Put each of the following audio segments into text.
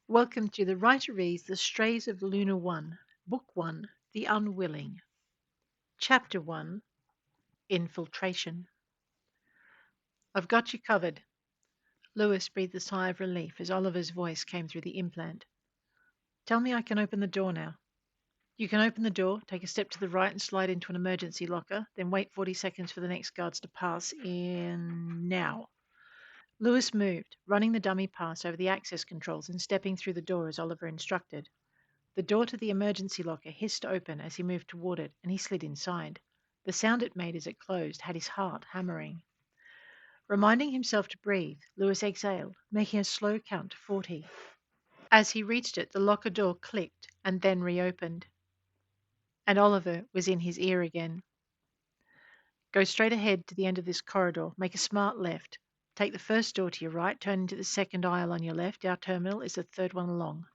Welcome to the writer reads The Strays of Lunar One, Book 1, The Unwilling. Chapter 1, Infiltration. I've got you covered. Lewis breathed a sigh of relief as Oliver's voice came through the implant. Tell me I can open the door now. You can open the door, take a step to the right and slide into an emergency locker, then wait 40 seconds for the next guards to pass in now. Lewis moved, running the dummy pass over the access controls and stepping through the door as Oliver instructed. The door to the emergency locker hissed open as he moved toward it, and he slid inside. The sound it made as it closed had his heart hammering. Reminding himself to breathe, Lewis exhaled, making a slow count to 40. As he reached it, the locker door clicked and then reopened. And Oliver was in his ear again. Go straight ahead to the end of this corridor, make a smart left. Take the first door to your right, turn into the second aisle on your left. Our terminal is the third one along.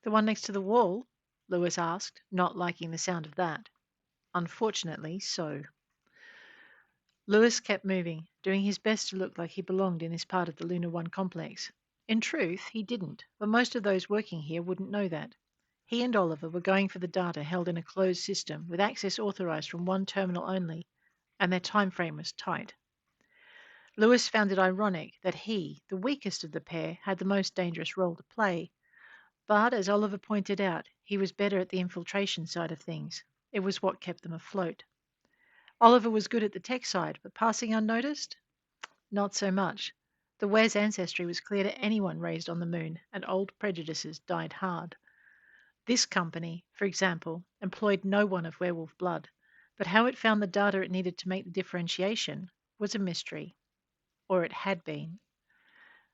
The one next to the wall? Lewis asked, not liking the sound of that. Unfortunately, so. Lewis kept moving, doing his best to look like he belonged in this part of the Lunar One complex. In truth, he didn't, but most of those working here wouldn't know that. He and Oliver were going for the data held in a closed system with access authorized from one terminal only, and their time frame was tight. Lewis found it ironic that he, the weakest of the pair, had the most dangerous role to play. But, as Oliver pointed out, he was better at the infiltration side of things. It was what kept them afloat. Oliver was good at the tech side, but passing unnoticed? Not so much. The Ware's ancestry was clear to anyone raised on the moon, and old prejudices died hard. This company, for example, employed no one of werewolf blood, but how it found the data it needed to make the differentiation was a mystery. Or it had been.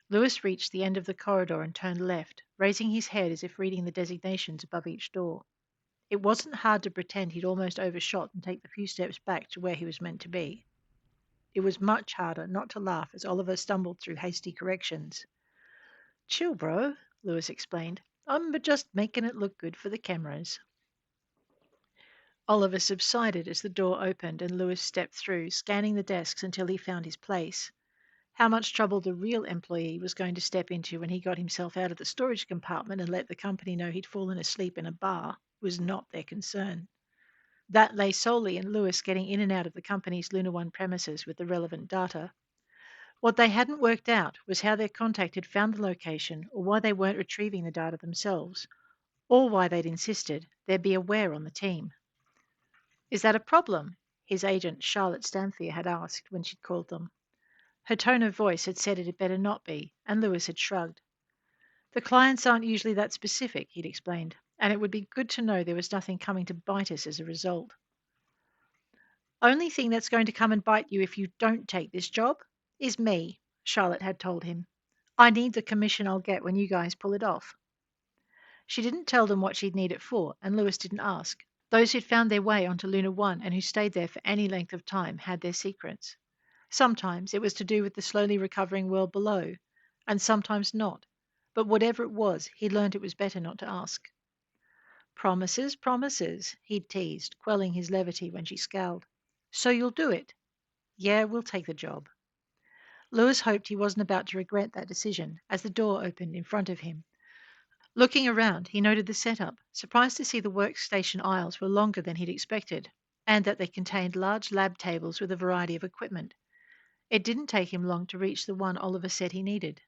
Lewis reached the end of the corridor and turned left, raising his head as if reading the designations above each door. It wasn't hard to pretend he'd almost overshot and take the few steps back to where he was meant to be. It was much harder not to laugh as Oliver stumbled through hasty corrections. Chill, bro, Lewis explained. I'm just making it look good for the cameras. Oliver subsided as the door opened and Lewis stepped through, scanning the desks until he found his place. How much trouble the real employee was going to step into when he got himself out of the storage compartment and let the company know he'd fallen asleep in a bar was not their concern. That lay solely in Lewis getting in and out of the company's Lunar One premises with the relevant data. What they hadn't worked out was how their contact had found the location or why they weren't retrieving the data themselves, or why they'd insisted there be a Were on the team. Is that a problem? His agent, Charlotte Stamfia, had asked when she'd called them. Her tone of voice had said it had better not be, and Lewis had shrugged. The clients aren't usually that specific, he'd explained, and it would be good to know there was nothing coming to bite us as a result. Only thing that's going to come and bite you if you don't take this job is me, Charlotte had told him. I need the commission I'll get when you guys pull it off. She didn't tell them what she'd need it for, and Lewis didn't ask. Those who'd found their way onto Lunar One and who stayed there for any length of time had their secrets. Sometimes it was to do with the slowly recovering world below, and sometimes not. But whatever it was, he learned it was better not to ask. Promises, promises, he'd teased, quelling his levity when she scowled. So you'll do it? Yeah, we'll take the job. Lewis hoped he wasn't about to regret that decision as the door opened in front of him. Looking around, he noted the setup, surprised to see the workstation aisles were longer than he'd expected, and that they contained large lab tables with a variety of equipment. It didn't take him long to reach the one Oliver said he needed.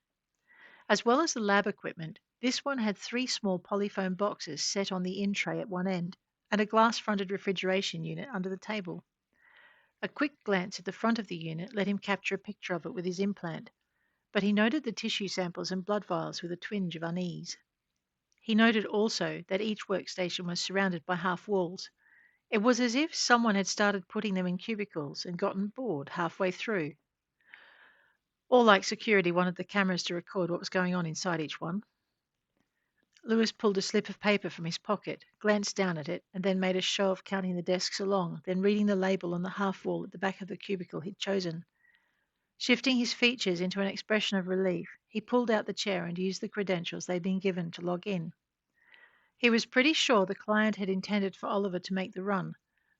As well as the lab equipment, this one had 3 small polyfoam boxes set on the in tray at one end, and a glass-fronted refrigeration unit under the table. A quick glance at the front of the unit let him capture a picture of it with his implant, but he noted the tissue samples and blood vials with a twinge of unease. He noted also that each workstation was surrounded by half walls. It was as if someone had started putting them in cubicles and gotten bored halfway through. Or like security wanted the cameras to record what was going on inside each one. Lewis pulled a slip of paper from his pocket, glanced down at it, and then made a show of counting the desks along, then reading the label on the half wall at the back of the cubicle he'd chosen. Shifting his features into an expression of relief, he pulled out the chair and used the credentials they'd been given to log in. He was pretty sure the client had intended for Oliver to make the run,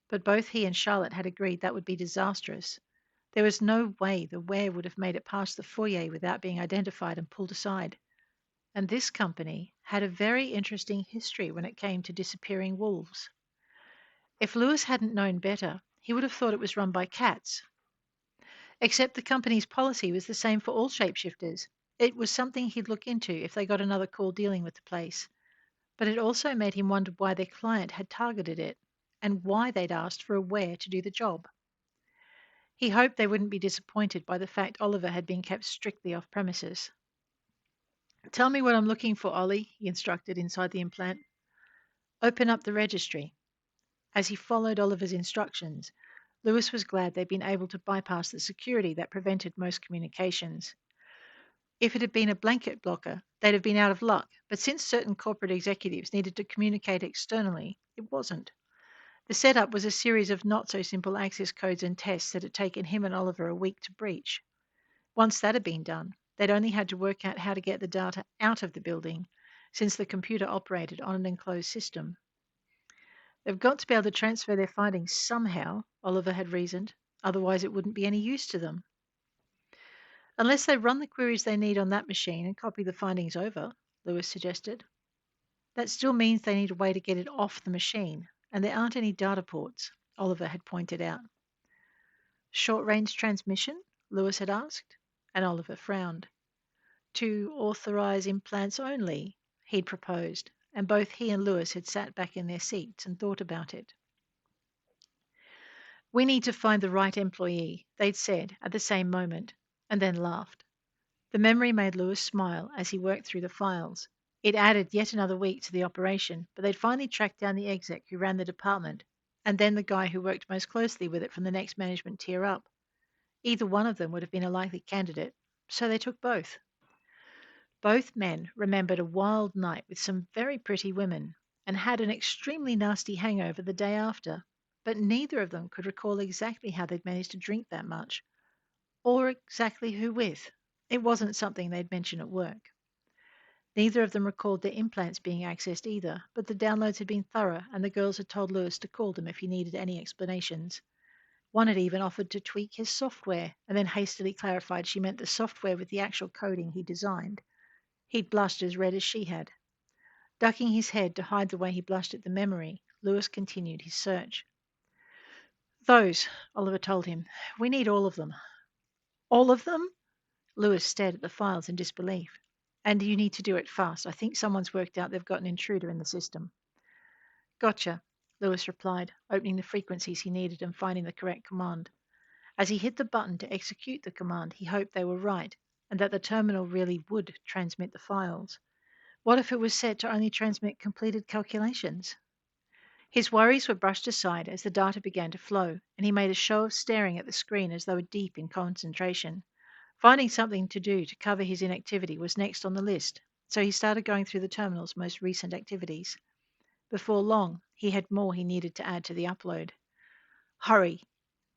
but both he and Charlotte had agreed that would be disastrous. There was no way the Were would have made it past the foyer without being identified and pulled aside. And this company had a very interesting history when it came to disappearing wolves. If Lewis hadn't known better, he would have thought it was run by cats. Except the company's policy was the same for all shapeshifters. It was something he'd look into if they got another call dealing with the place. But it also made him wonder why their client had targeted it and why they'd asked for a were to do the job. He hoped they wouldn't be disappointed by the fact Oliver had been kept strictly off premises. Tell me what I'm looking for, Ollie, he instructed inside the implant. Open up the registry. As he followed Oliver's instructions, Lewis was glad they'd been able to bypass the security that prevented most communications. If it had been a blanket blocker, they'd have been out of luck, but since certain corporate executives needed to communicate externally, it wasn't. The setup was a series of not so simple access codes and tests that had taken him and Oliver a week to breach. Once that had been done, they'd only had to work out how to get the data out of the building, since the computer operated on an enclosed system. They've got to be able to transfer their findings somehow, Oliver had reasoned, otherwise it wouldn't be any use to them. Unless they run the queries they need on that machine and copy the findings over, Lewis suggested. That still means they need a way to get it off the machine, and there aren't any data ports, Oliver had pointed out. Short-range transmission? Lewis had asked, and Oliver frowned. To authorize implants only, he'd proposed, and both he and Lewis had sat back in their seats and thought about it. We need to find the right employee, they'd said at the same moment, and then laughed. The memory made Lewis smile as he worked through the files. It added yet another week to the operation, but they'd finally tracked down the exec who ran the department, and then the guy who worked most closely with it from the next management tier up. Either one of them would have been a likely candidate, so they took both. Both men remembered a wild night with some very pretty women and had an extremely nasty hangover the day after, but neither of them could recall exactly how they'd managed to drink that much, or exactly who with. It wasn't something they'd mention at work. Neither of them recalled their implants being accessed either, but the downloads had been thorough and the girls had told Lewis to call them if he needed any explanations. One had even offered to tweak his software and then hastily clarified she meant the software with the actual coding he designed. He'd blushed as red as she had. Ducking his head to hide the way he blushed at the memory, Lewis continued his search. Those, Oliver told him. We need all of them. All of them? Lewis stared at the files in disbelief. And you need to do it fast. I think someone's worked out they've got an intruder in the system. Gotcha, Lewis replied, opening the frequencies he needed and finding the correct command. As he hit the button to execute the command, he hoped they were right and that the terminal really would transmit the files. What if it was set to only transmit completed calculations? His worries were brushed aside as the data began to flow, and he made a show of staring at the screen as though deep in concentration. Finding something to do to cover his inactivity was next on the list, so he started going through the terminal's most recent activities. Before long, he had more he needed to add to the upload. Hurry!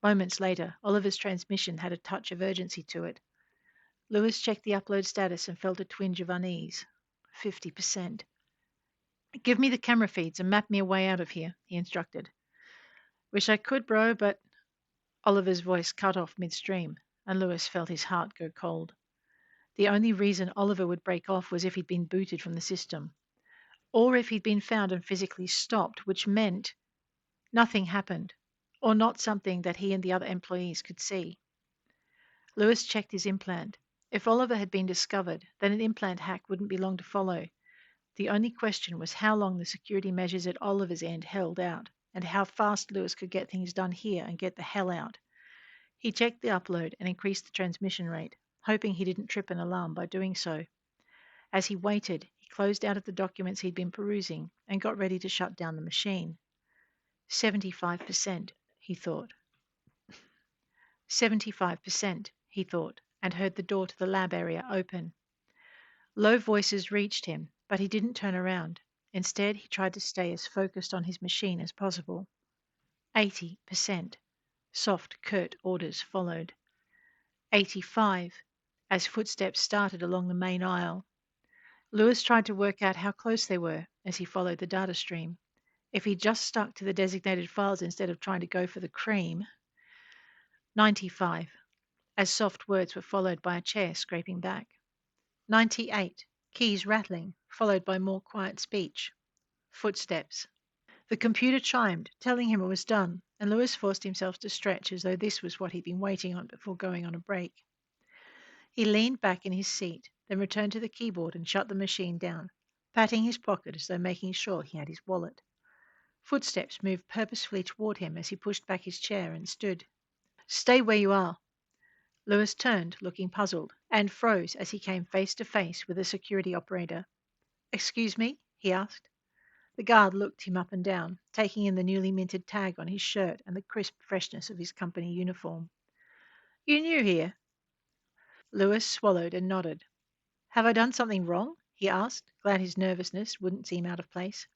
Moments later, Oliver's transmission had a touch of urgency to it. Lewis checked the upload status and felt a twinge of unease. 50%. Give me the camera feeds and map me a way out of here, he instructed. Wish I could, bro, but Oliver's voice cut off midstream, and Lewis felt his heart go cold. The only reason Oliver would break off was if he'd been booted from the system, or if he'd been found and physically stopped, which meant nothing happened, or not something that he and the other employees could see. Lewis checked his implant. If Oliver had been discovered, then an implant hack wouldn't be long to follow. The only question was how long the security measures at Oliver's end held out, and how fast Lewis could get things done here and get the hell out. He checked the upload and increased the transmission rate, hoping he didn't trip an alarm by doing so. As he waited, he closed out of the documents he'd been perusing and got ready to shut down the machine. 75%, he thought. 75%, he thought, and heard the door to the lab area open. Low voices reached him, but he didn't turn around. Instead, he tried to stay as focused on his machine as possible. 80%. Soft, curt orders followed. 85, as footsteps started along the main aisle. Lewis tried to work out how close they were as he followed the data stream. If he just stuck to the designated files instead of trying to go for the cream. 95, as soft words were followed by a chair scraping back. 98, Keys rattling, followed by more quiet speech. Footsteps. The computer chimed, telling him it was done, and Lewis forced himself to stretch as though this was what he'd been waiting on before going on a break. He leaned back in his seat, then returned to the keyboard and shut the machine down, patting his pocket as though making sure he had his wallet. Footsteps moved purposefully toward him as he pushed back his chair and stood. Stay where you are. Lewis turned, looking puzzled, and froze as he came face to face with a security operator. Excuse me? He asked. The guard looked him up and down, taking in the newly minted tag on his shirt and the crisp freshness of his company uniform. You new here? Lewis swallowed and nodded. Have I done something wrong? He asked, glad his nervousness wouldn't seem out of place.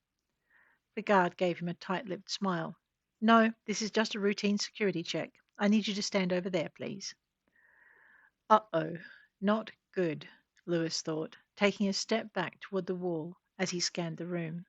The guard gave him a tight-lipped smile. No, this is just a routine security check. I need you to stand over there, please. Uh-oh, not good, Lewis thought, taking a step back toward the wall as he scanned the room.